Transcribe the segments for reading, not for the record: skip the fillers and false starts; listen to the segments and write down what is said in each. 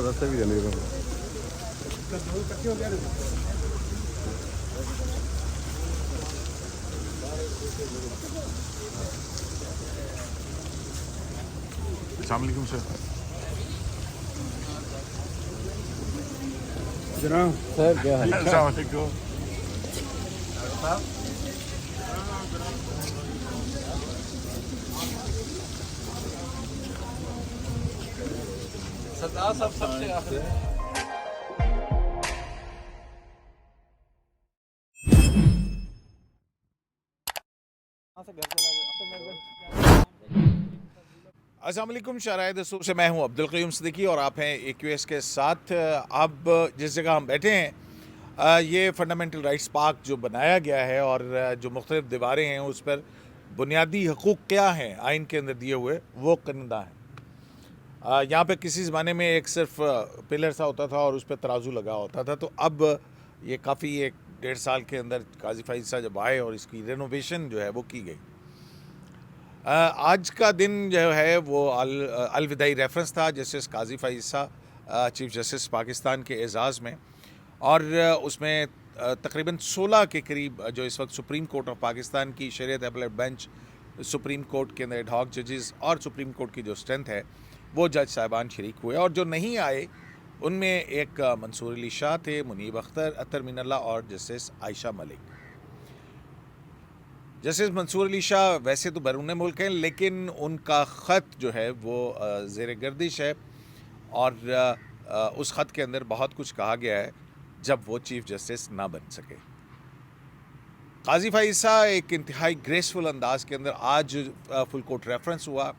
رستے بھی جانے السلام علیکم سر. جناب سر کیا حال السلام علیکم. سردار صاحب سب سے آخر السلام علیکم. شاہراہ دستور سے میں ہوں عبدالقیوم صدیقی اور آپ ہیں AQS کے ساتھ. اب جس جگہ ہم بیٹھے ہیں یہ فنڈامنٹل رائٹس پارک جو بنایا گیا ہے اور جو مختلف دیواریں ہیں اس پر بنیادی حقوق کیا ہیں آئین کے اندر دیے ہوئے وہ کنندہ ہیں. یہاں پہ کسی زمانے میں ایک صرف پلر سا ہوتا تھا اور اس پہ ترازو لگا ہوتا تھا, تو اب یہ کافی 1.5 سال کے اندر قاضی فائز صاحب جب آئے اور اس کی رینوویشن جو ہے وہ کی گئی. آج کا دن جو ہے وہ الوداعی ریفرنس تھا جسٹس قاضی فائز صاحب چیف جسٹس پاکستان کے اعزاز میں, اور اس میں تقریباً 16 کے قریب جو اس وقت سپریم کورٹ آف پاکستان کی شریعت اپیلیٹ بینچ, سپریم کورٹ کے اندر ایڈ ہاک ججز اور سپریم کورٹ کی جو اسٹرینتھ ہے وہ جج صاحبان شریک ہوئے. اور جو نہیں آئے ان میں ایک منصور علی شاہ تھے, منیب اختر, اطہر مین اللہ اور جسٹس عائشہ ملک. جسٹس منصور علی شاہ ویسے تو بیرون ملک ہیں لیکن ان کا خط جو ہے وہ زیر گردش ہے, اور اس خط کے اندر بہت کچھ کہا گیا ہے جب وہ چیف جسٹس نہ بن سکے. قاضی فائز صاحب ایک انتہائی گریسفل انداز کے اندر آج فل کورٹ ریفرنس ہوا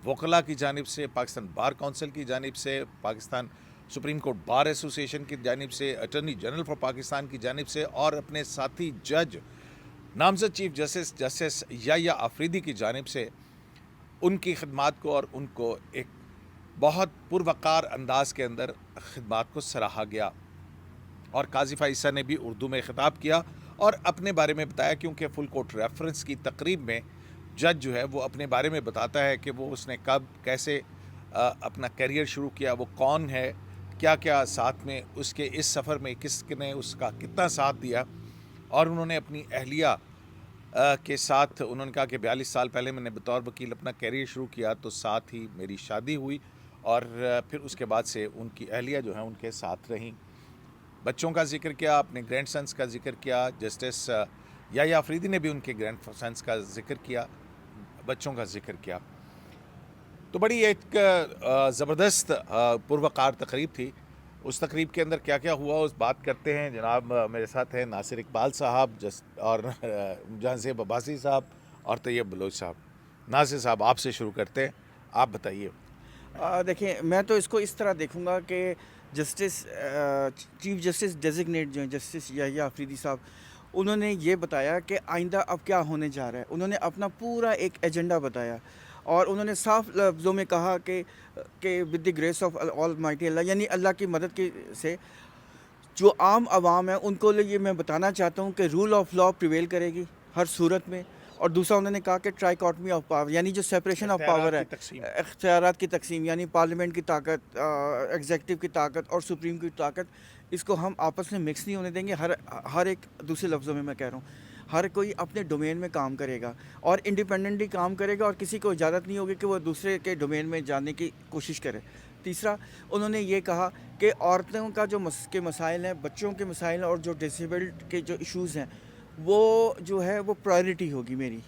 وکلاء کی جانب سے, پاکستان بار کونسل کی جانب سے, Pakistan supreme court bar association کی جانب سے, اٹارنی جنرل فار پاکستان کی جانب سے, اور اپنے ساتھی جج نامزد چیف جسٹس جسٹس یحییٰ آفریدی کی جانب سے ان کی خدمات کو اور ان کو ایک بہت پروقار انداز کے اندر خدمات کو سراہا گیا. اور قاضی فائز صاحب نے بھی اردو میں خطاب کیا اور اپنے بارے میں بتایا, کیونکہ فل کورٹ ریفرنس کی تقریب میں جج جو ہے وہ اپنے بارے میں بتاتا ہے کہ وہ اس نے کب کیسے اپنا کیریئر شروع کیا, وہ کون ہے, کیا کیا ساتھ میں اس کے اس سفر میں کس نے اس کا کتنا ساتھ دیا. اور انہوں نے اپنی اہلیہ کے ساتھ انہوں نے کہا کہ 42 سال پہلے میں نے بطور وکیل اپنا کیریئر شروع کیا تو ساتھ ہی میری شادی ہوئی, اور پھر اس کے بعد سے ان کی اہلیہ جو ہیں ان کے ساتھ رہیں. بچوں کا ذکر کیا, اپنے گرینڈ سنس کا ذکر کیا. جسٹس یحییٰ آفریدی نے بھی ان کے گرینڈ سنس کا ذکر کیا, بچوں کا ذکر کیا. تو بڑی ایک زبردست پروقار تقریب تھی. اس تقریب کے اندر کیا کیا ہوا اس بات کرتے ہیں. جناب میرے ساتھ ہیں ناصر اقبال صاحب اور جہاں زیب عباسی صاحب اور طیب بلوچ صاحب. ناصر صاحب آپ سے شروع کرتے ہیں, آپ بتائیے. دیکھیں, میں تو اس کو اس طرح دیکھوں گا کہ جسٹس چیف جسٹس ڈیزگنیٹ جو ہیں جسٹس یحییٰ آفریدی صاحب, انہوں نے یہ بتایا کہ آئندہ اب کیا ہونے جا رہا ہے. انہوں نے اپنا پورا ایک ایجنڈا بتایا اور انہوں نے صاف لفظوں میں کہا کہ with the grace of almighty Allah, یعنی اللہ کی مدد کی سے جو عام عوام ہیں ان کو یہ میں بتانا چاہتا ہوں کہ رول آف لا پریویل کرے گی ہر صورت میں. اور دوسرا انہوں نے کہا کہ ٹرائیکاٹمی آف پاور, یعنی جو سیپریشن آف پاور ہے, اختیارات کی تقسیم, یعنی پارلیمنٹ کی طاقت, ایگزیکٹو کی طاقت اور سپریم کی طاقت, اس کو ہم آپس میں مکس نہیں ہونے دیں گے. ہر ایک, دوسرے لفظوں میں کہہ رہا ہوں, ہر کوئی اپنے ڈومین میں کام کرے گا اور انڈیپینڈنٹلی کام کرے گا اور کسی کو اجازت نہیں ہوگی کہ وہ دوسرے کے ڈومین میں جانے کی کوشش کرے. تیسرا انہوں نے یہ کہا کہ عورتوں کا جو کے مسائل ہیں, بچوں کے مسائل اور جو ڈسیبلڈ کے جو ایشوز ہیں وہ جو ہے وہ پرائرٹی ہوگی میری.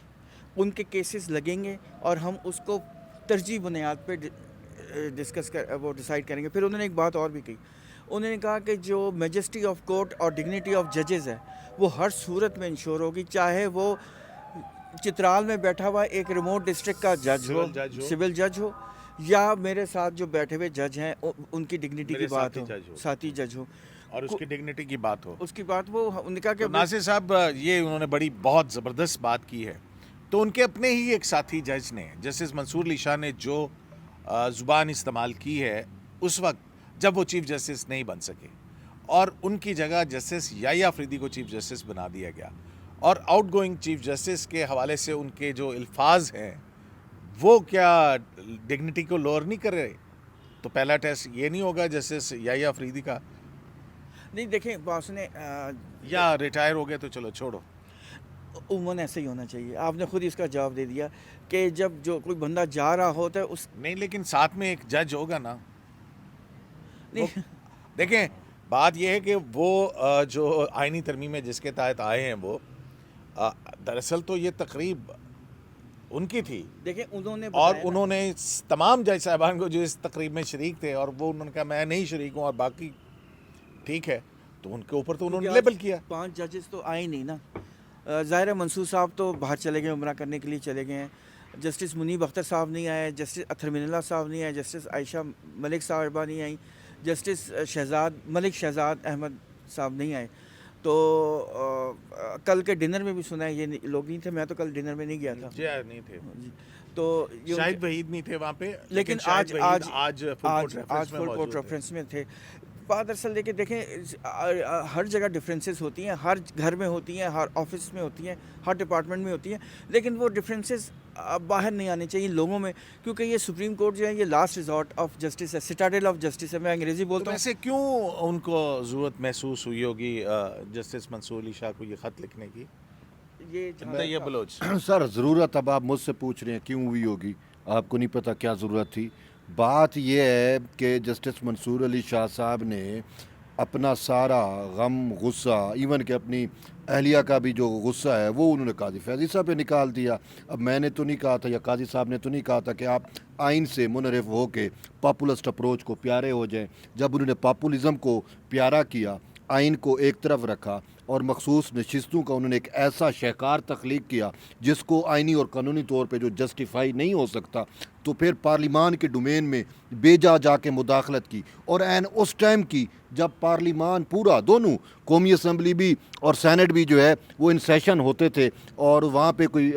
ان کے کیسز لگیں گے اور ہم اس کو ترجیح بنیاد پہ وہ ڈیسائیڈ کریں گے. پھر انہوں نے ایک بات اور بھی کہی, انہوں نے کہا کہ جو میجسٹی آف کورٹ اور ڈگنیٹی آف ججز ہے وہ ہر صورت میں انشور ہوگی, چاہے وہ چترال میں بیٹھا ہوا ایک ریموٹ ڈسٹرکٹ کا جج ہو, سول جج ہو, یا میرے ساتھ جو بیٹھے ہوئے جج ہیں ان کی ڈگنیٹی کی بات ہو, ساتھی جج ہو اور اس کی ڈگنیٹی کی بات ہو, اس کی بات. وہ انہوں نے کہا کہ ناصر صاحب یہ انہوں نے بڑی بہت زبردست بات کی ہے. تو ان کے اپنے ہی ایک ساتھی جج نے, جسٹس منصور علی شاہ نے جو زبان استعمال کی ہے اس وقت جب وہ چیف جسٹس نہیں بن سکے, اور ان کی جگہ جسٹس یحییٰ آفریدی کو چیف جسٹس بنا دیا گیا, اور آؤٹ گوئنگ چیف جسٹس کے حوالے سے ان کے جو الفاظ ہیں وہ کیا ڈگنیٹی کو لوور نہیں کر رہے؟ تو پہلا ٹیسٹ یہ نہیں ہوگا جسٹس یحییٰ افریدی کا؟ نہیں دیکھیں باس نے یا ریٹائر ہو گئے تو چلو چھوڑو. عموماً ایسے ہی ہونا چاہیے. آپ نے خود اس کا جواب دے دیا کہ جب جو کوئی بندہ جا رہا ہوتا ہے اس نہیں لیکن ساتھ میں ایک جج ہوگا نا. نہیں دیکھیں بات یہ ہے کہ وہ جو آئینی ترمیم ہے جس کے تحت آئے ہیں وہ دراصل تو یہ تقریب ان کی تھی دیکھیں انہوں نے اور بتایا نا، انہوں نے تمام جج صاحبان کو جو اس تقریب میں شریک تھے اور وہ انہوں نے کہا میں نہیں شریک ہوں اور باقی ٹھیک ہے تو ان کے اوپر تو انہوں نے کیونکہ لیبل آج کیا. 5 ججز تو آئے نہیں نا. ظاہر ہے منصور صاحب تو باہر چلے گئے عمرہ کرنے کے لیے چلے گئے ہیں. جسٹس منیب اختر صاحب نہیں آئے, جسٹس اطہر من اللہ صاحب نہیں آئے, جسٹس عائشہ ملک صاحبہ نہیں آئیں, جسٹس شہزاد احمد صاحب نہیں آئے. تو کل کے ڈنر میں بھی سنا ہے یہ لوگ نہیں تھے. میں تو کل ڈنر میں نہیں گیا تھا. جی نہیں تھے جی تو شاہد وحید نہیں تھے وہاں پہ لیکن شاہد وحید آج فل کورٹ ریفرنس میں تھے. بات اصل دیکھیں ہر جگہ ڈفرینسز ہوتی ہیں, ہر گھر میں ہوتی ہیں, ہر آفس میں ہوتی ہیں, ہر ڈپارٹمنٹ میں ہوتی ہیں, لیکن وہ ڈفرینسز باہر نہیں آنے چاہیے لوگوں میں, کیونکہ یہ سپریم کورٹ جو ہے یہ لاسٹ ریزورٹ آف جسٹس ہے, سٹاڈل آف جسٹس ہے. میں انگریزی بولتا ہوں. ویسے کیوں ان کو ضرورت محسوس ہوئی ہوگی جسٹس منصور علی شاہ کو یہ خط لکھنے کی؟ یہ بلوچ سر ضرورت اب آپ مجھ سے پوچھ رہے ہیں کیوں ہوئی ہوگی, آپ کو نہیں پتا کیا ضرورت تھی. بات یہ ہے کہ جسٹس منصور علی شاہ صاحب نے اپنا سارا غم غصہ ایون کہ اپنی اہلیہ کا بھی جو غصہ ہے وہ انہوں نے قاضی فیضی صاحب پہ نکال دیا. اب میں نے تو نہیں کہا تھا یا قاضی صاحب نے تو نہیں کہا تھا کہ آپ آئین سے منحرف ہو کے پاپولسٹ اپروچ کو پیارے ہو جائیں. جب انہوں نے پاپولزم کو پیارا کیا, آئین کو ایک طرف رکھا اور مخصوص نشستوں کا انہوں نے ایک ایسا شہکار تخلیق کیا جس کو آئینی اور قانونی طور پہ جو جسٹیفائی نہیں ہو سکتا, تو پھر پارلیمان کے ڈومین میں بے جا کے مداخلت کی. اور عین اس ٹائم کی جب پارلیمان پورا دونوں قومی اسمبلی بھی اور سینٹ بھی جو ہے وہ ان سیشن ہوتے تھے اور وہاں پہ کوئی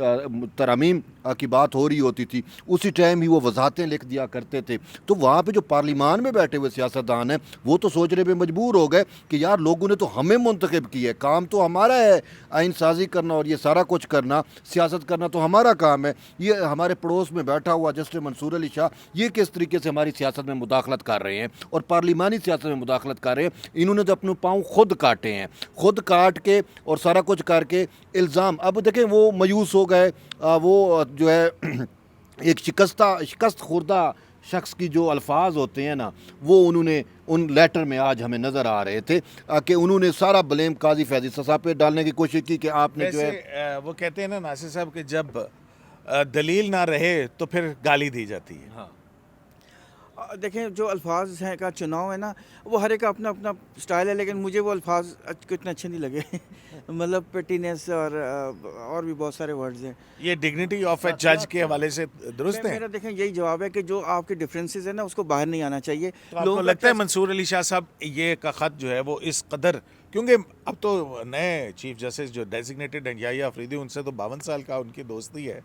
ترامیم کی بات ہو رہی ہوتی تھی, اسی ٹائم ہی وہ وضاحتیں لکھ دیا کرتے تھے. تو وہاں پہ جو پارلیمان میں بیٹھے ہوئے سیاستدان ہیں وہ تو سوچنے پہ مجبور ہو گئے کہ یار لوگوں نے تو ہمیں منتخب کی ہے, کام تو ہمارا ہے آئین سازی کرنا اور یہ سارا کچھ کرنا, سیاست کرنا تو ہمارا کام ہے. یہ ہمارے پڑوس میں بیٹھا ہوا جسٹس منصور علی شاہ یہ کس طریقے سے ہماری سیاست میں مداخلت کر رہے ہیں اور پارلیمانی سیاست میں مداخلت کر رہے ہیں. انہوں نے تو اپنے پاؤں خود کاٹے ہیں, خود کاٹ کے اور سارا کچھ کر کے الزام. اب دیکھیں وہ مایوس ہو گئے, وہ جو ہے ایک شکست خوردہ شخص کی جو الفاظ ہوتے ہیں نا وہ انہوں نے ان لیٹر میں آج ہمیں نظر آ رہے تھے کہ انہوں نے سارا بلیم قاضی فیضی صاحب پہ ڈالنے کی کوشش کی کہ آپ نے جو ہے وہ کہتے ہیں نا ناصر صاحب کہ جب دلیل نہ رہے تو پھر گالی دی جاتی ہے. ہاں دیکھیں جو الفاظ ہیں کا چناؤ ہے نا وہ ہر ایک کا اپنا اپنا سٹائل ہے, لیکن مجھے وہ الفاظ اتنے اچھے نہیں لگے. مطلب پیٹینس اور بھی بہت سارے ورڈز ہیں. یہ ڈگنیٹی آف اے جج کے حوالے سے درست ہے. میرا دیکھیں یہی جواب ہے کہ جو آپ کے ڈفرینسز ہیں نا اس کو باہر نہیں آنا چاہیے. آپ کو لگتا ہے منصور علی شاہ صاحب یہ کا خط جو ہے وہ اس قدر, کیونکہ اب تو نئے چیف جسٹس جو ڈیزگنیٹڈ ہیں یحییٰ افریدی ان سے تو 52 سال کا ان کی دوستی ہے,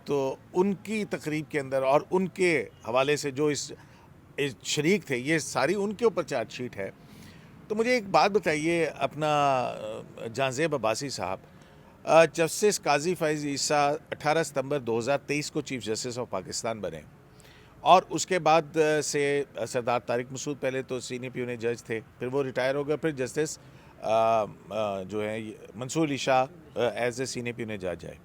تو ان کی تقریب کے اندر اور ان کے حوالے سے جو اس شریک تھے یہ ساری ان کے اوپر چارج شیٹ ہے. تو مجھے ایک بات بتائیے اپنا جہانزیب عباسی صاحب, جسٹس قاضی فیض عیسیٰ 18 ستمبر 2023 کو چیف جسٹس آف پاکستان بنے اور اس کے بعد سے سردار طارق مسعود پہلے تو سینئر پیونی جج تھے, پھر وہ ریٹائر ہو گئے, پھر جسٹس جو ہے منصور Ali Shah as a senior پیونی جج آئے.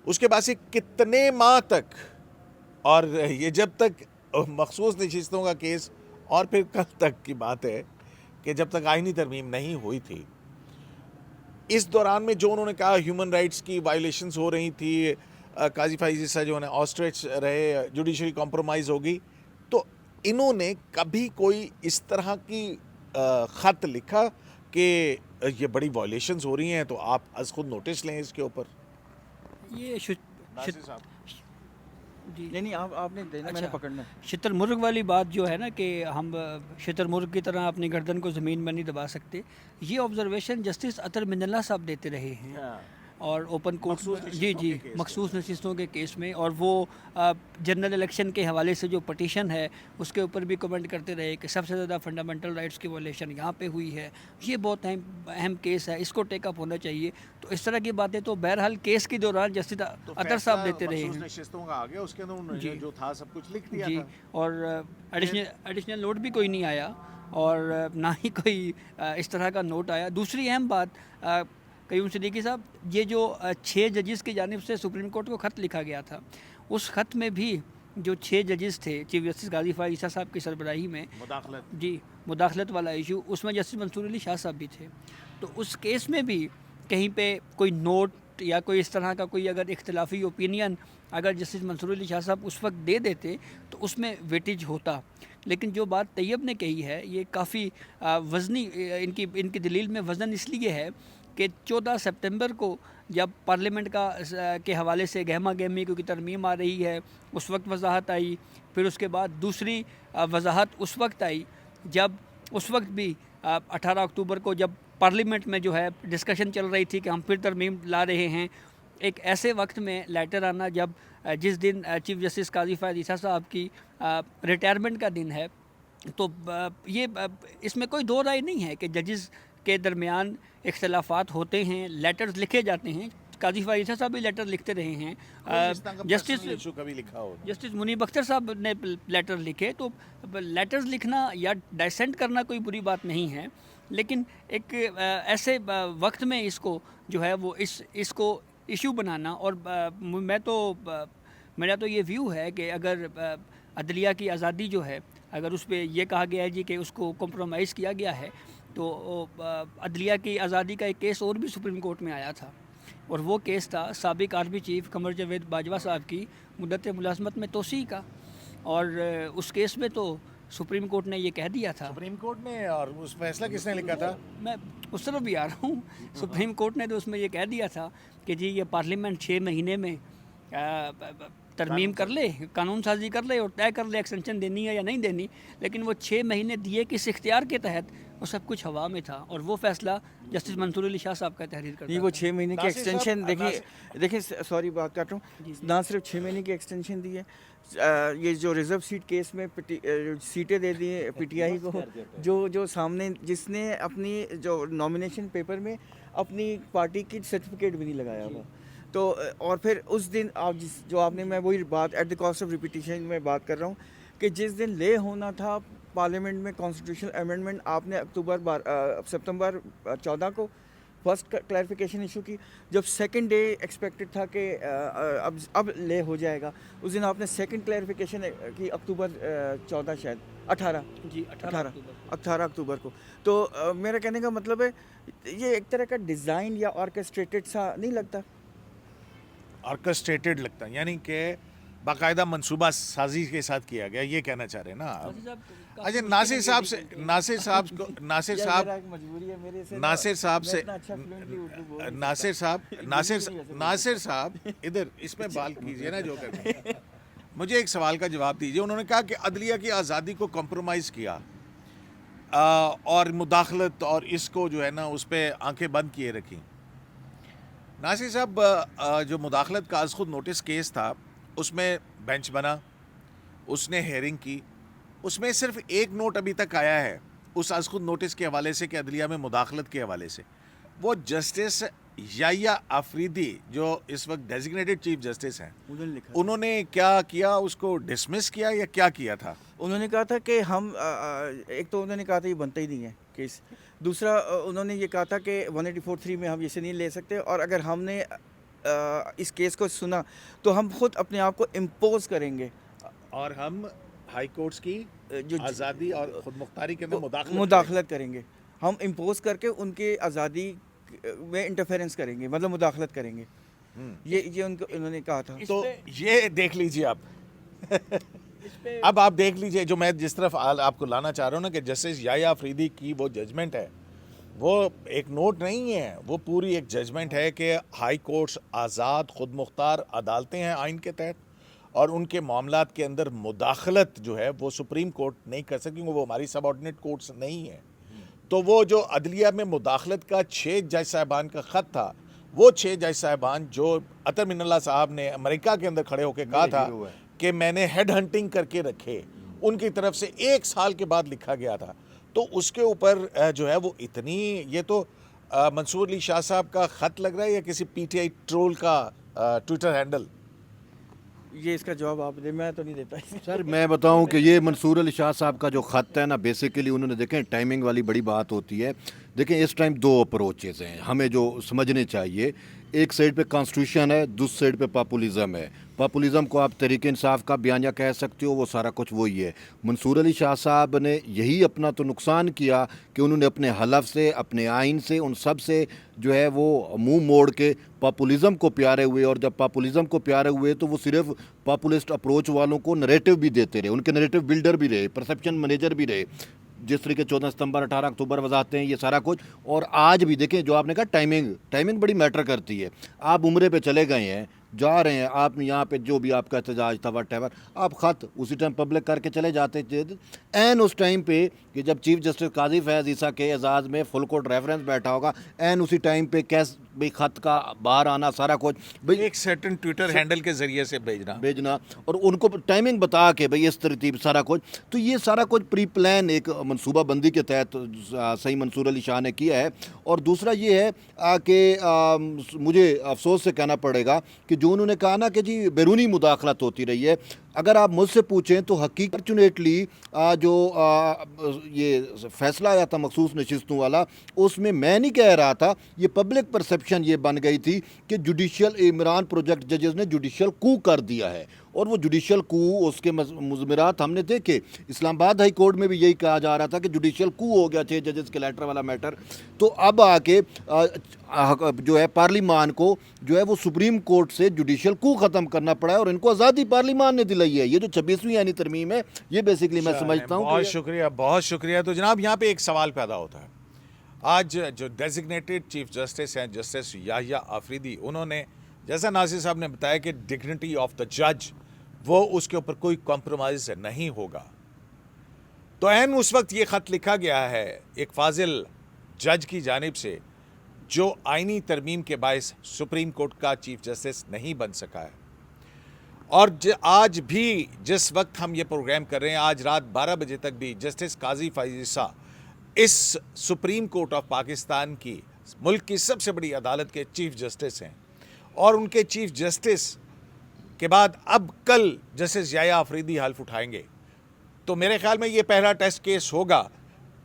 اس کے بعد سے کتنے ماہ تک, اور یہ جب تک مخصوص نشستوں کا کیس, اور پھر کل تک کی بات ہے کہ جب تک آئینی ترمیم نہیں ہوئی تھی, اس دوران میں جو انہوں نے کہا ہیومن رائٹس کی وائلیشنز ہو رہی تھی, قاضی فیض عیسیٰ جو ہے آسٹرچ رہے, جوڈیشری کمپرومائز ہوگی, تو انہوں نے کبھی کوئی اس طرح کی خط لکھا کہ یہ بڑی وائلیشنز ہو رہی ہیں تو آپ از خود نوٹس لیں اس کے اوپر؟ یہ جی نہیں آپ نے دینا, میں نے پکڑنا. شتر مرغ والی بات جو ہے نا کہ ہم شتر مرغ کی طرح اپنی گردن کو زمین میں نہیں دبا سکتے, یہ آبزرویشن جسٹس اطہر من اللہ صاحب دیتے رہے ہیں. اور اوپن کورٹ مخصوص جی نشستوں جی کے کیس مخصوص نشستوں کے کیس میں، اور وہ جنرل الیکشن کے حوالے سے جو پٹیشن ہے اس کے اوپر بھی کمنٹ کرتے رہے کہ سب سے زیادہ فنڈامنٹل رائٹس کی وائلیشن یہاں پہ ہوئی ہے، یہ بہت اہم کیس ہے، اس کو ٹیک اپ ہونا چاہیے. تو اس طرح کی باتیں تو بہرحال کیس کے دوران جسٹس اطہر صاحب دیتے رہے ہیں نشستوں کا آ گیا، اس کے اندر انہوں نے جی. جو تھا سب کچھ لکھ دیا جی. تھا. اور ایڈیشنل نوٹ بھی کوئی نہیں آیا، اور نہ ہی کوئی اس طرح کا نوٹ آیا. دوسری اہم بات قیوم صدیقی صاحب، یہ جو 6 ججز کی جانب سے سپریم کورٹ کو خط لکھا گیا تھا، اس خط میں بھی جو 6 ججز تھے چیف جسٹس غازی فائز عیسیٰ صاحب کی سربراہی میں، مداخلت والا ایشو، اس میں جسٹس منصور علی شاہ صاحب بھی تھے. تو اس کیس میں بھی کہیں پہ کوئی نوٹ یا کوئی اس طرح کا کوئی اگر اختلافی اوپینین اگر جسٹس منصور علی شاہ صاحب اس وقت دے دیتے تو اس میں ویٹیج ہوتا. لیکن جو بات طیب نے کہی ہے یہ کافی وزنی، ان کی دلیل میں وزن اس لیے ہے کہ 14 سپتمبر کو جب پارلیمنٹ کے حوالے سے گہما گہمی کی ترمیم آ رہی ہے، اس وقت وضاحت آئی. پھر اس کے بعد دوسری وضاحت اس وقت آئی جب اس وقت بھی 18 اکتوبر کو جب پارلیمنٹ میں جو ہے ڈسکشن چل رہی تھی کہ ہم پھر ترمیم لا رہے ہیں. ایک ایسے وقت میں لیٹر آنا جب جس دن چیف جسٹس قاضی فائز عیسیٰ صاحب کی ریٹائرمنٹ کا دن ہے، تو یہ اس میں کوئی دو رائے نہیں ہے کہ ججز کے درمیان اختلافات ہوتے ہیں، لیٹرز لکھے جاتے ہیں. قاضی فائز عیسیٰ صاحب بھی لیٹر لکھتے رہے ہیں، جسٹس منیب اختر صاحب نے لیٹر لکھے. تو لیٹرز لکھنا یا ڈائسنٹ کرنا کوئی بری بات نہیں ہے، لیکن ایک ایسے وقت میں اس کو جو ہے وہ اس کو ایشو بنانا، اور میرا تو یہ ویو ہے کہ اگر عدلیہ کی آزادی جو ہے، اگر اس پہ یہ کہا گیا ہے جی کہ اس کو کمپرومائز کیا گیا ہے، تو عدلیہ کی آزادی کا ایک کیس اور بھی سپریم کورٹ میں آیا تھا، اور وہ کیس تھا سابق آرمی چیف قمر جاوید باجوہ صاحب کی مدت ملازمت میں توسیع کا. اور اس کیس میں تو سپریم کورٹ نے یہ کہہ دیا تھا، سپریم کورٹ نے، اور اس فیصلہ کس نے لکھا تھا؟ میں اس طرف بھی آ رہا ہوں. سپریم کورٹ نے تو اس میں یہ کہہ دیا تھا کہ جی یہ پارلیمنٹ 6 مہینے میں ترمیم کر لے، قانون سازی کر لے اور طے کر لے ایکسٹینشن دینی ہے یا نہیں دینی. لیکن وہ 6 مہینے دیے کس اختیار کے تحت، وہ سب کچھ ہوا میں تھا، اور وہ فیصلہ جسٹس منصور علی شاہ صاحب کا تحریر کرتا نہیں. وہ 6 مہینے کی ایکسٹینشن دیکھیں سوری بات کر رہا ہوں، نہ صرف 6 مہینے کی ایکسٹینشن دی ہے، یہ جو ریزرو سیٹ کیس میں سیٹیں دے دی ہیں پی ٹی آئی کو، جو سامنے جس نے اپنی جو نامینیشن پیپر میں اپنی پارٹی کی سرٹیفکیٹ بھی نہیں لگایا ہوا. تو اور پھر اس دن آپ نے، میں وہی بات at the cost of repetition میں بات کر رہا ہوں کہ جس دن لے ہونا تھا پارلیمنٹ میں کانسٹیٹیوشنل امینڈمنٹ، آپ نے سپتمبر 14 کو فرسٹ کلیریفیکیشن ایشو کی. جب سیکنڈ ڈے ایکسپیکٹڈ تھا کہ اب لے ہو جائے گا، اس دن آپ نے سیکنڈ کلیریفیکیشن کی اکتوبر 14 شاید 18 اکتوبر کو. تو میرا کہنے کا مطلب ہے یہ ایک طرح کا ڈیزائن یا آرکسٹریٹڈ سا نہیں لگتا؟ آرکسٹریٹڈ لگتا ہے، یعنی کہ باقاعدہ منصوبہ سازی کے ساتھ کیا گیا، یہ کہنا چاہ رہے ہیں نا آپ؟ اچھا، ناصر صاحب ادھر اس میں بال کیجئے نا جو کرتے ہیں. مجھے ایک سوال کا جواب دیجئے. انہوں نے کہا کہ عدلیہ کی آزادی کو کمپرومائز کیا اور مداخلت اور اس کو جو ہے نا اس پہ آنکھیں بند کیے رکھی. ناصر صاحب، جو مداخلت کا از خود نوٹس کیس تھا، اس میں بینچ بنا، اس نے ہیئرنگ کی، اس میں صرف ایک نوٹ ابھی تک آیا ہے اس از خود نوٹس کے حوالے سے کہ عدلیہ میں مداخلت کے حوالے سے. وہ جسٹس یحییٰ آفریدی جو اس وقت ڈیزگنیٹڈ چیف جسٹس ہیں، انہوں نے کیا کیا؟ اس کو ڈسمس کیا یا کیا کیا تھا؟ انہوں نے کہا تھا کہ ہم ایک تو انہوں نے کہا تھا یہ بنتا ہی نہیں ہے کیس. دوسرا انہوں نے یہ کہا تھا کہ 184(3) میں ہم اسے نہیں لے سکتے، اور اگر ہم نے اس کیس کو سنا تو ہم خود اپنے آپ کو امپوز کریں گے، اور ہم ہائی کورٹس کی جو آزادی اور خود مختاری کے اندر مداخلت کریں گے. ہم امپوز کر کے ان کی آزادی میں انٹرفیرنس کریں گے، مطلب مداخلت کریں گے. یہ انہوں نے کہا تھا. تو یہ دیکھ لیجئے اب آپ دیکھ لیجئے جو میں جس طرف آپ کو لانا چاہ رہا ہوں نا، کہ جسٹس یحییٰ آفریدی کی وہ ججمنٹ ہے، وہ ایک نوٹ نہیں ہے، وہ پوری ایک ججمنٹ ہے کہ ہائی کورٹس آزاد خود مختار عدالتیں ہیں آئین کے تحت، اور ان کے معاملات کے اندر مداخلت جو ہے وہ سپریم کورٹ نہیں کر سکتی، وہ ہماری سب آرڈینیٹ کورٹس نہیں ہیں. تو وہ جو عدلیہ میں مداخلت کا 6 جج صاحبان کا خط تھا، وہ 6 جج صاحبان جو عطر من اللہ صاحب نے امریکہ کے اندر کھڑے ہو کے کہا تھا کہ میں نے ہیڈ ہنٹنگ کر کے رکھے، ان کی طرف سے 1 سال کے بعد لکھا گیا تھا. تو اس کے اوپر جو ہے وہ اتنی، یہ تو منصور علی شاہ صاحب کا خط لگ رہا ہے یا کسی پی ٹی آئی ٹرول کا ٹویٹر ہینڈل؟ یہ اس کا جواب آپ دیں، میں تو نہیں دیتا. سر میں بتاؤں کہ یہ منصور علی شاہ صاحب کا جو خط ہے نا، بیسیکلی انہوں نے دیکھیں ٹائمنگ والی بڑی بات ہوتی ہے. دیکھیں اس ٹائم 2 اپروچز ہیں ہمیں جو سمجھنے چاہیے. ایک سائڈ پہ کانسٹیٹیوشن ہے، دوسری سائڈ پہ پاپولیزم ہے. پاپولیزم کو آپ تحریک انصاف کا بیانیہ کہہ سکتے ہو، وہ سارا کچھ وہی ہے. منصور علی شاہ صاحب نے یہی اپنا تو نقصان کیا کہ انہوں نے اپنے حلف سے، اپنے آئین سے، ان سب سے جو ہے وہ منہ موڑ کے پاپولیزم کو پیارے ہوئے. اور جب پاپولیزم کو پیارے ہوئے تو وہ صرف پاپولسٹ اپروچ والوں کو نریٹو بھی دیتے رہے، ان کے نریٹو بلڈر بھی رہے، پرسیپشن مینیجر بھی رہے. جس طریقے 14 ستمبر 18 اکتوبر وضاحتیں ہیں، یہ سارا کچھ. اور آج بھی دیکھیں جو آپ نے کہا ٹائمنگ بڑی میٹر کرتی ہے. آپ عمرے پہ چلے گئے ہیں، جا رہے ہیں، آپ نے یہاں پہ جو بھی آپ کا احتجاج تھا وٹ ایور، آپ خط اسی ٹائم پبلک کر کے چلے جاتے تھے. این اس ٹائم پہ کہ جب چیف جسٹس قاضی فیاض عیسیٰ کے اعزاز میں فل کوٹ ریفرنس بیٹھا ہوگا، این اسی ٹائم پہ کیس بھائی خط کا باہر آنا، سارا کچھ بھائی ایک سرٹن ٹویٹر ہینڈل کے ذریعے سے بھیجنا اور ان کو ٹائمنگ بتا کے بھئی اس ترتیب سارا کچھ. تو یہ سارا کچھ پری پلان ایک منصوبہ بندی کے تحت صحیح منصور علی شاہ نے کیا ہے. اور دوسرا یہ ہے کہ مجھے افسوس سے کہنا پڑے گا کہ جو انہوں نے کہا نا کہ جی بیرونی مداخلت ہوتی رہی ہے، اگر آپ مجھ سے پوچھیں تو حقیقتلی جو یہ فیصلہ آیا تھا مخصوص نشستوں والا، اس میں نہیں کہہ رہا تھا، یہ پبلک پرسیپشن یہ بن گئی تھی کہ جوڈیشل عمران پروجیکٹ ججز نے جوڈیشل کو کر دیا ہے. اور وہ جوڈیشل کو، اس کے مضمرات ہم نے دیکھے. اسلام آباد ہائی کورٹ میں بھی یہی کہا جا رہا تھا کہ جوڈیشل کو ہو گیا 6 ججز کے لیٹر والا میٹر. تو اب آ کے جو ہے پارلیمان کو جو ہے وہ سپریم کورٹ سے جوڈیشل کو ختم کرنا پڑا ہے، اور ان کو آزادی پارلیمان نے دلائی ہے. یہ جو 26ویں یعنی ترمیم ہے، یہ بیسیکلی میں سمجھتا ہوں. بہت شکریہ، بہت شکریہ. تو جناب یہاں پہ ایک سوال پیدا ہوتا ہے. آج جو ڈیزگنیٹڈ چیف جسٹس ہیں جسٹس یحییٰ آفریدی، انہوں نے جیسا ناصر صاحب نے بتایا کہ ڈگنیٹی آف دا جج، وہ اس کے اوپر کوئی کمپرومائز نہیں ہوگا. تو عین اس وقت یہ خط لکھا گیا ہے ایک فاضل جج کی جانب سے جو آئینی ترمیم کے باعث سپریم کورٹ کا چیف جسٹس نہیں بن سکا ہے. اور آج بھی جس وقت ہم یہ پروگرام کر رہے ہیں، آج رات 12 بجے تک بھی justice Qazi Fayyaz Isa us supreme court of Pakistan کی، ملک کی سب سے بڑی عدالت کے چیف جسٹس ہیں. اور ان کے چیف جسٹس کے بعد اب کل جسٹس یحییٰ آفریدی حلف اٹھائیں گے. تو میرے خیال میں یہ پہلا ٹیسٹ کیس ہوگا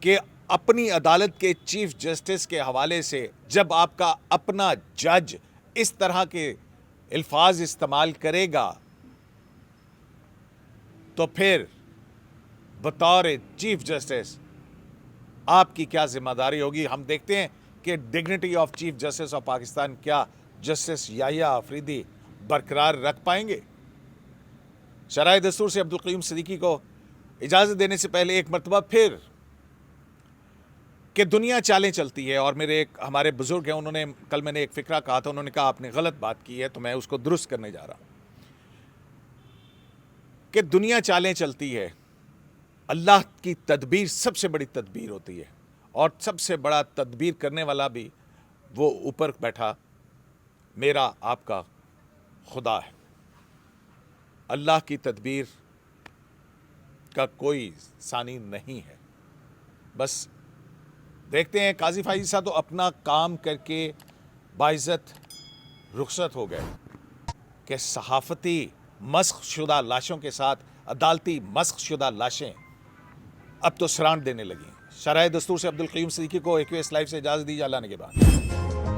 کہ اپنی عدالت کے چیف جسٹس کے حوالے سے جب آپ کا اپنا جج اس طرح کے الفاظ استعمال کرے گا تو پھر بطور چیف جسٹس آپ کی کیا ذمہ داری ہوگی. ہم دیکھتے ہیں کہ dignity of chief justice of Pakistan کیا جسٹس یحییٰ آفریدی برقرار رکھ پائیں گے. شرائع دستور سے عبدالقیوم صدیقی کو اجازت دینے سے پہلے ایک مرتبہ پھر کہ دنیا چالیں چلتی ہے، اور ہمارے بزرگ ہیں، انہوں نے کل میں نے ایک فقرہ کہا تھا، انہوں نے کہا آپ نے غلط بات کی ہے، تو میں اس کو درست کرنے جا رہا ہوں کہ دنیا چالیں چلتی ہے. اللہ کی تدبیر سب سے بڑی تدبیر ہوتی ہے، اور سب سے بڑا تدبیر کرنے والا بھی وہ اوپر بیٹھا میرا آپ کا خدا ہے. اللہ کی تدبیر کا کوئی ثانی نہیں ہے. بس دیکھتے ہیں قاضی فیاض عیسیٰ تو اپنا کام کر کے باعزت رخصت ہو گئے کہ صحافتی مسخ شدہ لاشوں کے ساتھ عدالتی مسخ شدہ لاشیں اب تو سرانٹ دینے لگیں. شرائع دستور سے عبدالقیوم صدیقی کو ایکویس لائف سے اجازت دی. اللہ نے کے بعد